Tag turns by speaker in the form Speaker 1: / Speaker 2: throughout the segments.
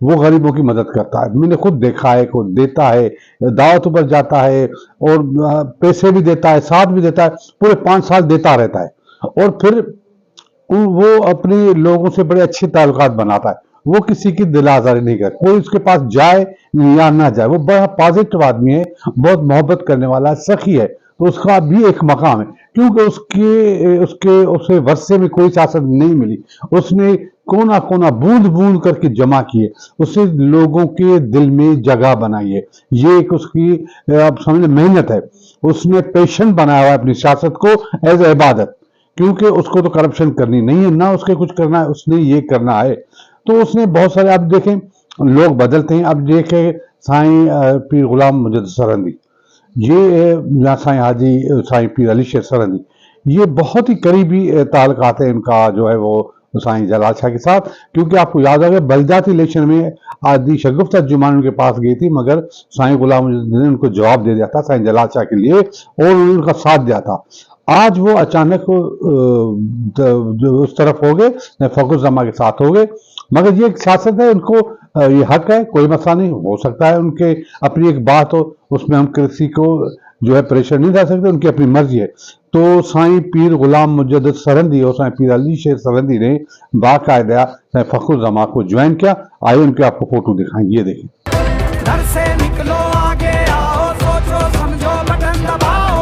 Speaker 1: وہ غریبوں کی مدد کرتا ہے. میں نے خود دیکھا ہے کہ دیتا ہے, دعوتوں پر جاتا ہے اور پیسے بھی دیتا ہے, ساتھ بھی دیتا ہے, پورے 5 سال دیتا رہتا ہے, اور پھر وہ اپنے لوگوں سے بڑے اچھے تعلقات بناتا ہے. وہ کسی کی دل آزاری نہیں کرتا, کوئی اس کے پاس جائے یا نہ جائے. وہ بڑا پازیٹو آدمی ہے, بہت محبت کرنے والا, سخی ہے. تو اس کا بھی ایک مقام ہے, کیونکہ اسے ورثے میں کوئی سیاست نہیں ملی. اس نے کونا کونا بوند بوند کر کے جمع کیے, اسے لوگوں کے دل میں جگہ بنائی ہے. یہ ایک اس کی آپ سمجھیں محنت ہے. اس نے پیشن بنایا ہوا ہے اپنی سیاست کو ایز اے عبادت, کیونکہ اس کو تو کرپشن کرنی نہیں ہے, نہ اس کے کچھ کرنا ہے, اس نے یہ کرنا ہے. تو اس نے بہت سارے, اب دیکھیں لوگ بدلتے ہیں. اب دیکھیں سائیں پیر غلام مجد سرہندی, یہ سائیں پیر علی شیر سرہندی, یہ بہت ہی قریبی تعلقات ہیں ان کا جو ہے وہ سائیں جلال شاہ کے ساتھ. کیونکہ آپ کو یاد ہوگا بلدیاتی الیکشن میں آدھی شگفتہ جمان ان کے پاس گئی تھی, مگر سائیں غلام مجد نے ان کو جواب دے دیا تھا سائیں جلال شاہ کے لیے, اور انہوں نے ان کا ساتھ دیا تھا. آج وہ اچانک اس طرف ہو گئے, فخر الزماں کے ساتھ ہو گئے. مگر یہ ایک سیاست ہے, ان کو یہ حق ہے, کوئی مسئلہ نہیں. ہو سکتا ہے ان کے اپنی ایک بات ہو, اس میں ہم کسی کو جو ہے پریشر نہیں ڈال سکتے, ان کی اپنی مرضی ہے. تو سائیں پیر غلام مجد سرہندی اور سائیں پیر علی شیر سرہندی نے باقاعدہ سائیں فخر الزماں کو جوائن کیا. آئے ان کے آپ کو فوٹو دکھائیں, یہ دیکھیں.
Speaker 2: گھر سے نکلو آگے آؤ, سوچو سمجھو بٹن دباؤ,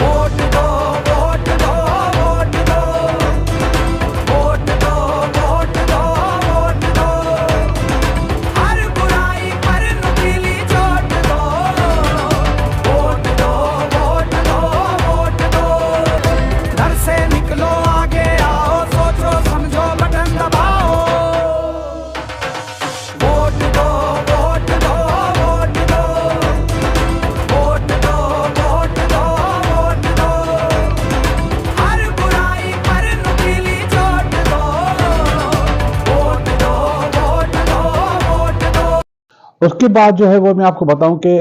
Speaker 2: ووٹ دو ووٹ دو ووٹ دو, ووٹ دو ووٹ دو ووٹ دو, ہر برائی پر نکیلی چوٹ دو, ووٹ دو ووٹ دو ووٹ دو. گھر سے نکلو آگے آؤ, سوچو سمجھو بٹن دباؤ, ووٹ دو ووٹ دو ووٹ دو, ووٹ دو ووٹ دو ووٹ دو, ہر برائی پر نکیلی چوٹ دو, ووٹ دو ووٹ دو ووٹ دو.
Speaker 1: اس کے بعد جو ہے وہ میں آپ کو بتاؤں کہ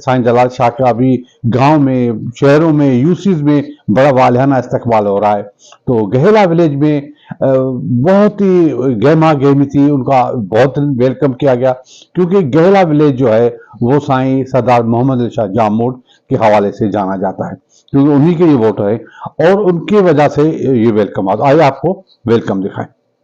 Speaker 1: سائیں جلال شاہ کا ابھی گاؤں میں, شہروں میں, یوسیز میں بڑا والہانہ استقبال ہو رہا ہے. تو گہلا ولیج میں بہت ہی گہما گہمی تھی, ان کا بہت ویلکم کیا گیا. کیونکہ گہلا ولیج جو ہے وہ سائیں سردار محمد علی شاہ جاموڑ کے حوالے سے جانا جاتا ہے, کیونکہ انہی کے یہ ووٹر ہیں, اور ان کی وجہ سے یہ ویلکم آتا. آئیے آپ کو ویلکم دکھائیں.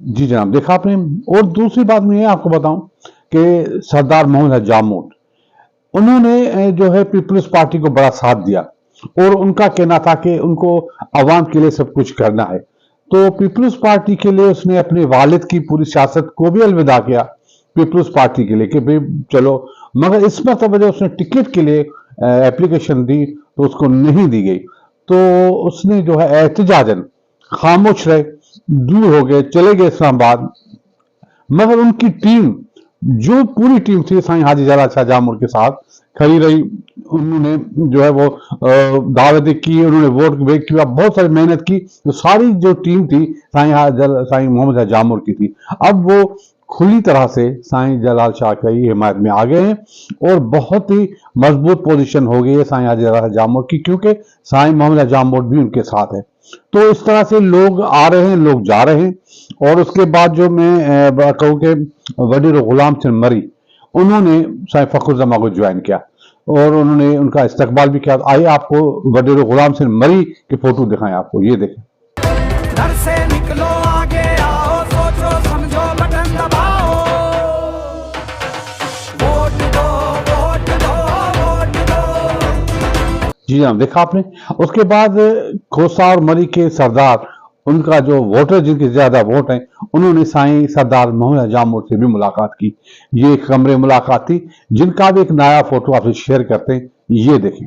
Speaker 1: جی جناب, دیکھا آپ نے. اور دوسری بات میں یہ آپ کو بتاؤں کہ سردار محمد علی جاموڑ, انہوں نے جو ہے پیپلز پارٹی کو بڑا ساتھ دیا, اور ان کا کہنا تھا کہ ان کو عوام کے لیے سب کچھ کرنا ہے. تو پیپلز پارٹی کے لیے اس نے اپنے والد کی پوری سیاست کو بھی الوداع کیا پیپلز پارٹی کے لیے کہ بھئی چلو. مگر اس مرتبہ جب اس نے ٹکٹ کے لیے اپلیکیشن دی تو اس کو نہیں دی گئی. تو اس نے جو ہے احتجاجاً خاموش رہے, دور ہو گئے, چلے گئے اسلام آباد. مگر ان کی ٹیم, جو پوری ٹیم تھی سائیں حاجی جلال شاہ جاموڑ کے ساتھ کھڑی رہی. انہوں نے جو ہے وہ دعوتیں کی, انہوں نے ووٹ بیک کیا, بہت ساری محنت کی. تو ساری جو ٹیم تھی سائیں محمد علی جاموڑ کی تھی. اب وہ کھلی طرح سے سائیں جلال شاہ کی حمایت میں آ گئے ہیں, اور بہت ہی مضبوط پوزیشن ہو گئی ہے سائیں حاجی جلال شاہ جاموڑ کی, کیونکہ سائیں محمد علی جاموڑ بھی ان کے ساتھ ہے. تو اس طرح سے لوگ آ رہے ہیں, لوگ جا رہے ہیں. اور اس کے بعد جو میں کہوں کہ وزیر غلام سنگھ مری, انہوں نے سائیں فخر الزماں کو جوائن کیا, اور انہوں نے ان کا استقبال بھی کیا. آئیے آپ کو وزیر غلام سنگھ مری کے فوٹو دکھائیں, آپ کو یہ دیکھیں.
Speaker 2: گھر سے نکلو آگے آؤ, سوچو سمجھو بٹن دباؤ, ووٹ دو ووٹ دو ووٹ دو.
Speaker 1: جی ہاں, دیکھا آپ نے. اس کے بعد کھوسا اور مری کے سردار, ان کا جو ووٹر جن کے زیادہ ووٹ ہیں, انہوں نے سائیں سردار محمد علی جاموڑ سے بھی ملاقات کی. یہ ایک کمرے ملاقات تھی, جن کا بھی ایک نیا فوٹو آپ سے شیئر کرتے ہیں. یہ دیکھیں۔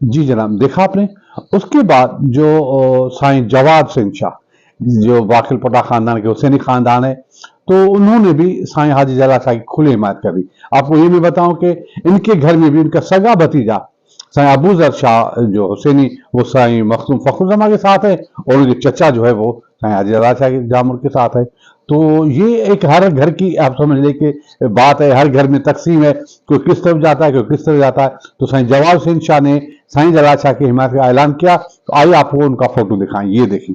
Speaker 1: جی جناب، دیکھا آپ نے۔ اس کے بعد جو سائیں جواد سنگھ شاہ جو واکل پٹا خاندان کے حسینی خاندان ہے، تو انہوں نے بھی سائیں حاجی جلال شاہ کی کھلی حمایت کر دی۔ آپ کو یہ بھی بتاؤں کہ ان کے گھر میں بھی ان کا سگا بھتیجا سائیں ابو ذر شاہ جو حسینی، وہ سائیں مخدوم فخر الزماں کے ساتھ ہے، اور ان کے چچا جو ہے وہ سائیں حاجی جلال شاہ کے جامر کے ساتھ ہے۔ تو یہ ایک ہر گھر کی آپ سمجھ لیں کہ بات ہے، ہر گھر میں تقسیم ہے، کوئی کس طرف جاتا ہے کوئی کس طرف جاتا ہے۔ تو سائیں جواد سنگھ شاہ نے سائیں جلال شاہ کی حمایت کا اعلان کیا۔ تو آئیے آپ کو ان کا فوٹو دکھائیں، یہ دیکھیں۔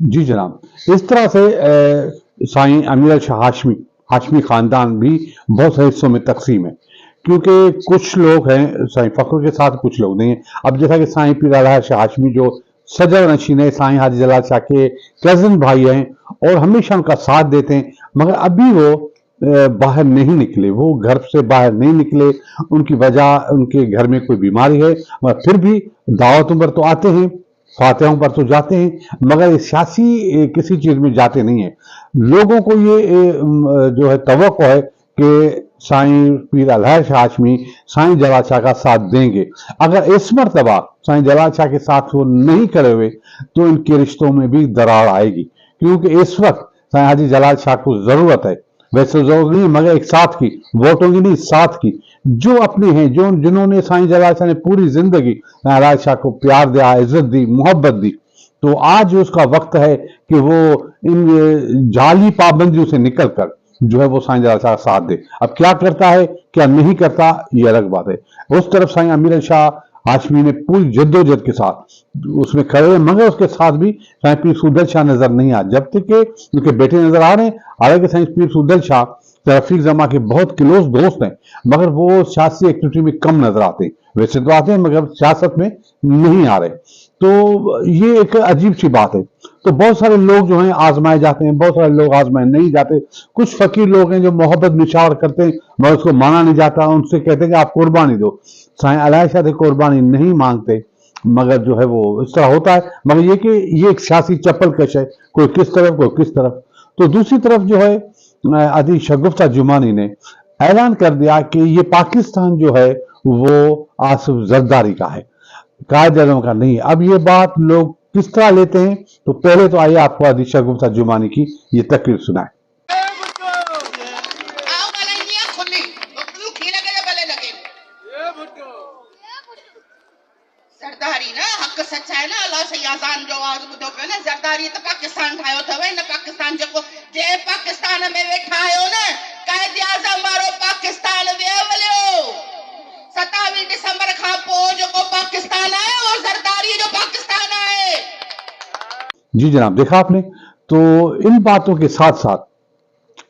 Speaker 1: جی جناب، اس طرح سے سائیں امیر شاہ ہاشمی خاندان بھی بہت سے حصوں میں تقسیم ہے، کیونکہ کچھ لوگ ہیں سائیں فخر کے ساتھ، کچھ لوگ نہیں ہیں۔ اب جیسا کہ سائیں پیر الہٰ شاہ ہاشمی جو صدر نشین ہے، سائیں حاجی جلال شاہ کے کزن بھائی ہیں اور ہمیشہ ان کا ساتھ دیتے ہیں، مگر ابھی وہ باہر نہیں نکلے، وہ گھر سے باہر نہیں نکلے۔ ان کی وجہ ان کے گھر میں کوئی بیماری ہے، مگر پھر بھی دعوتوں پر تو آتے ہیں، فاتحوں پر تو جاتے ہیں، مگر سیاسی کسی چیز میں جاتے نہیں ہیں۔ لوگوں کو یہ جو ہے توقع ہے کہ سائیں پیر الہٰ شاہ ہاشمی سائیں جلال شاہ کا ساتھ دیں گے۔ اگر اس مرتبہ سائیں جلال شاہ کے ساتھ وہ نہیں کرے ہوئے تو ان کے رشتوں میں بھی دراڑ آئے گی، کیونکہ اس وقت سائیں حاجی جلال شاہ کو ضرورت ہے، ویسے ضرورت نہیں مگر ایک ساتھ کی، ووٹوں کی نہیں، ساتھ کی، جو اپنے ہیں، جنہوں نے سائیں جلال شاہ نے پوری زندگی سائیں جلال شاہ کو پیار دیا، عزت دی، محبت دی۔ تو آج اس کا وقت ہے کہ وہ ان جعلی پابندیوں سے نکل کر جو ہے وہ سائیں جلال شاہ کا ساتھ دے۔ اب کیا کرتا ہے کیا نہیں کرتا یہ الگ بات ہے۔ اس طرف سائیں امیر شاہ ہاشمی نے پوری جدوجہد کے ساتھ اس میں کھڑے ہیں، مگر اس کے ساتھ بھی سائیں پیر سودل شاہ نظر نہیں آ، جب تک کہ ان کے بیٹے نظر آ رہے ہیں۔ حالانکہ سائیں پیر سودل شاہ رفیق زماں کے بہت کلوز دوست ہیں، مگر وہ سیاسی ایکٹیویٹی میں کم نظر آتے ہیں، ویسے تو آتے ہیں مگر سیاست میں نہیں آ رہے۔ تو یہ ایک عجیب سی بات ہے۔ تو بہت سارے لوگ جو ہیں آزمائے جاتے ہیں، بہت سارے لوگ آزمائے نہیں جاتے۔ کچھ فقیر لوگ ہیں جو محبت نچھاور کرتے ہیں مگر اس کو مانا نہیں جاتا، ان سے کہتے ہیں کہ آپ قربانی دو۔ سائیں الہٰ شاہ سے قربانی نہیں مانگتے، مگر جو ہے وہ اس طرح ہوتا ہے۔ مگر یہ کہ یہ ایک سیاسی چپل کش ہے، کوئی کس طرف کوئی کس طرف۔ تو دوسری طرف جو ہے عدی شگفتہ جمانی نے اعلان کر دیا کہ یہ پاکستان جو ہے وہ آصف زرداری کا ہے، قائد اعظم کا نہیں۔ اب یہ بات لوگ کس طرح لیتے ہیں، تو پہلے تو آئیے آپ کو عدی شگفتہ جمانی کی یہ تقریر سنائیں۔
Speaker 3: زرداری نا حق سچا ہے نا، اللہ سے آزان جو آواز بدھو پہ نا، زرداری تو پاکستان ٹھائیو تھا وے نا، پاکستان جے پاکستان میں ویٹھا آئیو نا، قائد اعظم وارو پاکستان وے ولیو 27 دسمبر کھا پو جو کو پاکستان آئے اور زرداری جو پاکستان آئے۔
Speaker 1: جی جناب، دیکھا آپ نے۔ تو ان باتوں کے ساتھ ساتھ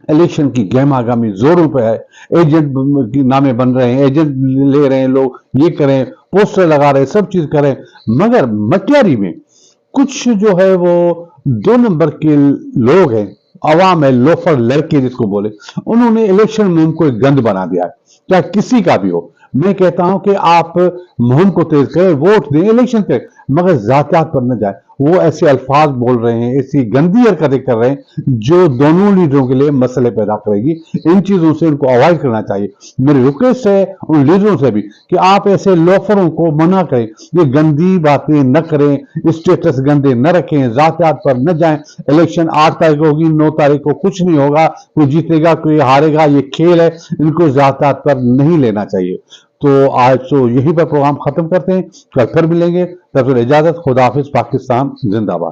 Speaker 1: الیکشن کی گہما گامی زوروں پہ ہے، ایجنٹ کی نامے بن رہے ہیں، ایجنٹ لے رہے ہیں لوگ، یہ کریں، پوسٹر لگا رہے ہیں، سب چیز کریں، مگر مٹیاری میں کچھ جو ہے وہ 2 نمبر کے لوگ ہیں، عوام ہے، لوفر لڑکے جس کو بولے، انہوں نے الیکشن مہم کو ایک گند بنا دیا ہے، چاہے کسی کا بھی ہو۔ میں کہتا ہوں کہ آپ مہم کو تیز کریں، ووٹ دیں، الیکشن کریں، مگر ذاتیات پر نہ جائیں۔ وہ ایسے الفاظ بول رہے ہیں، ایسی گندی حرکتیں کر رہے ہیں جو دونوں لیڈروں کے لیے مسئلے پیدا کرے گی۔ ان چیزوں سے ان کو اوائڈ کرنا چاہیے۔ میری ریکویسٹ ہے ان لیڈروں سے بھی کہ آپ ایسے لوفروں کو منع کریں، یہ گندی باتیں نہ کریں، اسٹیٹس گندے نہ رکھیں، ذاتیات پر نہ جائیں۔ الیکشن 8 تاریخ کو ہوگی، 9 تاریخ کو کچھ نہیں ہوگا، کوئی جیتے گا کوئی ہارے گا، یہ کھیل ہے، ان کو ذاتیات پر نہیں لینا چاہیے۔ تو آج تو یہی پر پروگرام ختم کرتے ہیں، کل پھر ملیں گے، تب تک اجازت، خدا حافظ، پاکستان زندہ باد۔